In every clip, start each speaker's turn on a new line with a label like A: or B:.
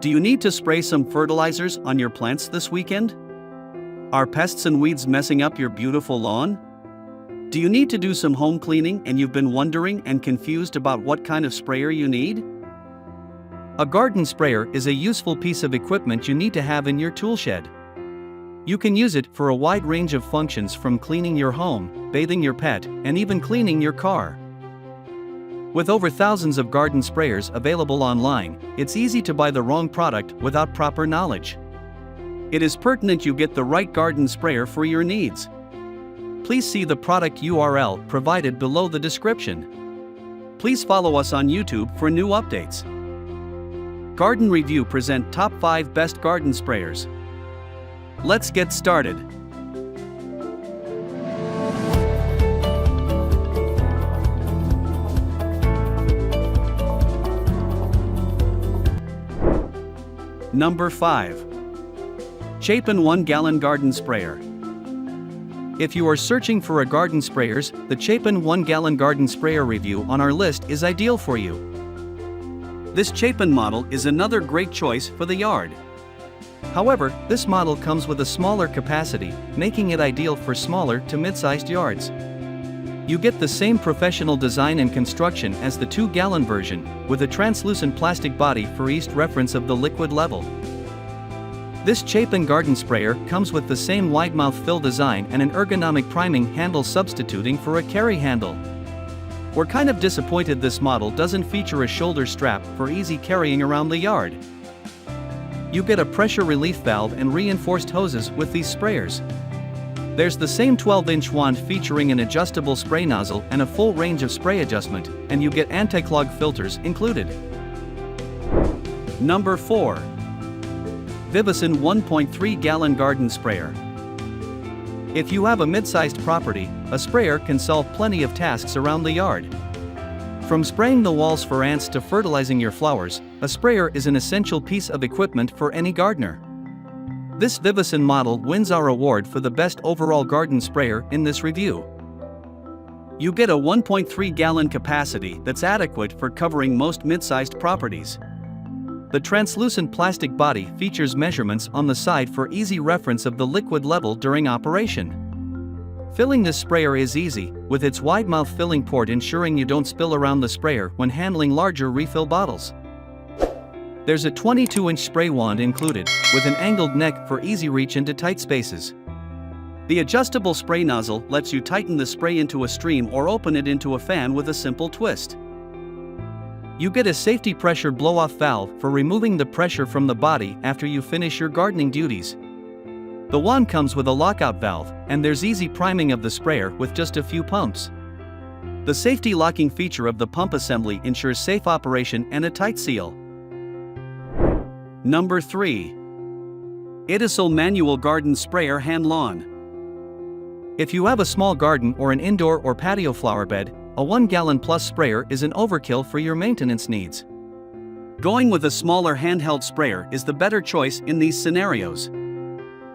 A: Do you need to spray some fertilizers on your plants this weekend? Are pests and weeds messing up your beautiful lawn? Do you need to do some home cleaning and you've been wondering and confused about what kind of sprayer you need? A garden sprayer is a useful piece of equipment you need to have in your tool shed. You can use it for a wide range of functions, from cleaning your home, bathing your pet, and even cleaning your car. With over thousands of garden sprayers available online, it's easy to buy the wrong product without proper knowledge. It is pertinent you get the right garden sprayer for your needs. Please see the product URL provided below the description. Please follow us on YouTube for new updates. Garden Review present top 5 best garden sprayers. Let's get started. Number 5. CHAPIN 1 Gallon Garden Sprayer. If you are searching for a garden sprayers, the CHAPIN 1 Gallon Garden Sprayer review on our list is ideal for you. This CHAPIN model is another great choice for the yard. However, this model comes with a smaller capacity, making it ideal for smaller to mid-sized yards. You get the same professional design and construction as the 2-gallon version, with a translucent plastic body for easy reference of the liquid level. This CHAPIN garden sprayer comes with the same wide mouth fill design and an ergonomic priming handle, substituting for a carry handle. We're kind of disappointed this model doesn't feature a shoulder strap for easy carrying around the yard. You get a pressure relief valve and reinforced hoses with these sprayers. There's the same 12-inch wand featuring an adjustable spray nozzle and a full range of spray adjustment, and you get anti-clog filters included. Number 4. VIVOSUN 1.3 Gallon Garden Sprayer. If you have a mid-sized property, a sprayer can solve plenty of tasks around the yard. From spraying the walls for ants to fertilizing your flowers, a sprayer is an essential piece of equipment for any gardener. This VIVOSUN model wins our award for the best overall garden sprayer in this review. You get a 1.3 gallon capacity that's adequate for covering most mid-sized properties. The translucent plastic body features measurements on the side for easy reference of the liquid level during operation. Filling this sprayer is easy, with its wide mouth filling port ensuring you don't spill around the sprayer when handling larger refill bottles. There's a 22-inch spray wand included, with an angled neck for easy reach into tight spaces. The adjustable spray nozzle lets you tighten the spray into a stream or open it into a fan with a simple twist. You get a safety pressure blow-off valve for removing the pressure from the body after you finish your gardening duties. The wand comes with a lockout valve, and there's easy priming of the sprayer with just a few pumps. The safety locking feature of the pump assembly ensures safe operation and a tight seal. Number 3. ITISLL Manual Garden Sprayer Hand Lawn. If you have a small garden or an indoor or patio flower bed, a 1-gallon plus sprayer is an overkill for your maintenance needs. Going with a smaller handheld sprayer is the better choice in these scenarios.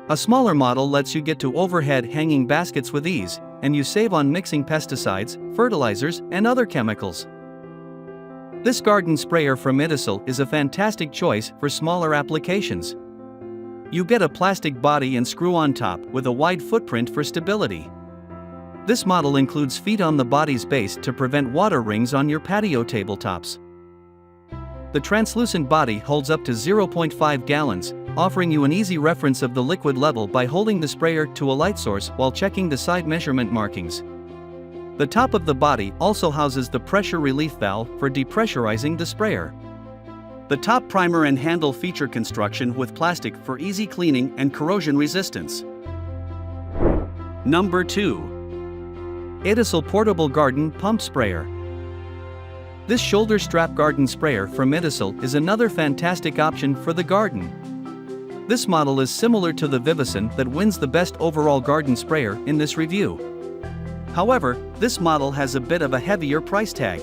A: A smaller model lets you get to overhead hanging baskets with ease, and you save on mixing pesticides, fertilizers, and other chemicals. This garden sprayer from ITISLL is a fantastic choice for smaller applications. You get a plastic body and screw on top with a wide footprint for stability. This model includes feet on the body's base to prevent water rings on your patio tabletops. The translucent body holds up to 0.5 gallons, offering you an easy reference of the liquid level by holding the sprayer to a light source while checking the side measurement markings. The top of the body also houses the pressure relief valve for depressurizing the sprayer. The top primer and handle feature construction with plastic for easy cleaning and corrosion resistance. Number 2. ITISLL Portable Garden Pump Sprayer. This shoulder strap garden sprayer from ITISLL is another fantastic option for the garden. This model is similar to the VIVOSUN that wins the best overall garden sprayer in this review. However, this model has a bit of a heavier price tag.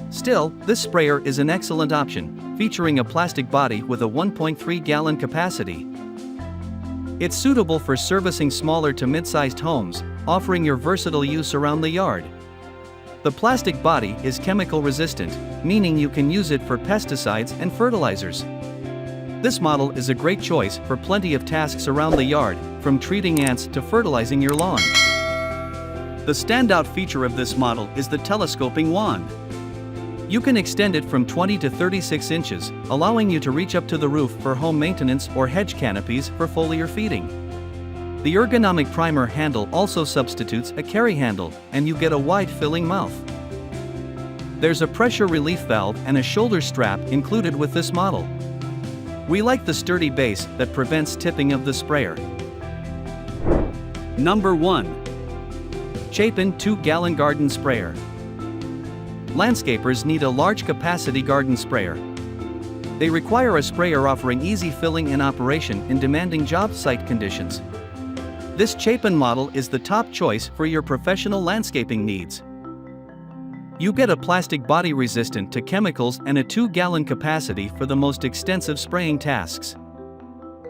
A: Still, this sprayer is an excellent option, featuring a plastic body with a 1.3 gallon capacity. It's suitable for servicing smaller to mid-sized homes, offering your versatile use around the yard. The plastic body is chemical resistant, meaning you can use it for pesticides and fertilizers. This model is a great choice for plenty of tasks around the yard, from treating ants to fertilizing your lawn. The standout feature of this model is the telescoping wand. You can extend it from 20 to 36 inches, allowing you to reach up to the roof for home maintenance or hedge canopies for foliar feeding. The ergonomic primer handle also substitutes a carry handle, and you get a wide filling mouth. There's a pressure relief valve and a shoulder strap included with this model. We like the sturdy base that prevents tipping of the sprayer. Number 1. CHAPIN 2-gallon garden sprayer. Landscapers need a large capacity garden sprayer. They require a sprayer offering easy filling and operation in demanding job site conditions. This CHAPIN model is the top choice for your professional landscaping needs. You get a plastic body resistant to chemicals and a 2-gallon capacity for the most extensive spraying tasks.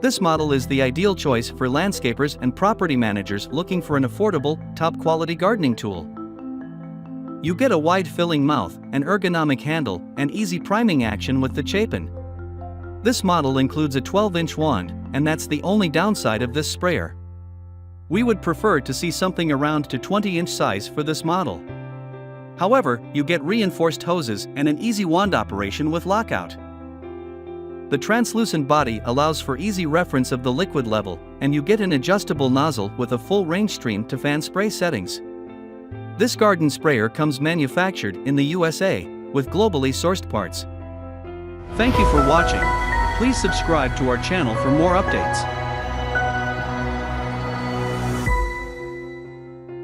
A: This model is the ideal choice for landscapers and property managers looking for an affordable, top-quality gardening tool. You get a wide filling mouth, an ergonomic handle, and easy priming action with the CHAPIN. This model includes a 12-inch wand, and that's the only downside of this sprayer. We would prefer to see something around to 20-inch size for this model. However, you get reinforced hoses and an easy wand operation with lockout. The translucent body allows for easy reference of the liquid level, and you get an adjustable nozzle with a full range stream to fan spray settings. This garden sprayer comes manufactured in the USA, with globally sourced parts. Thank you for watching. Please subscribe to our channel for more updates.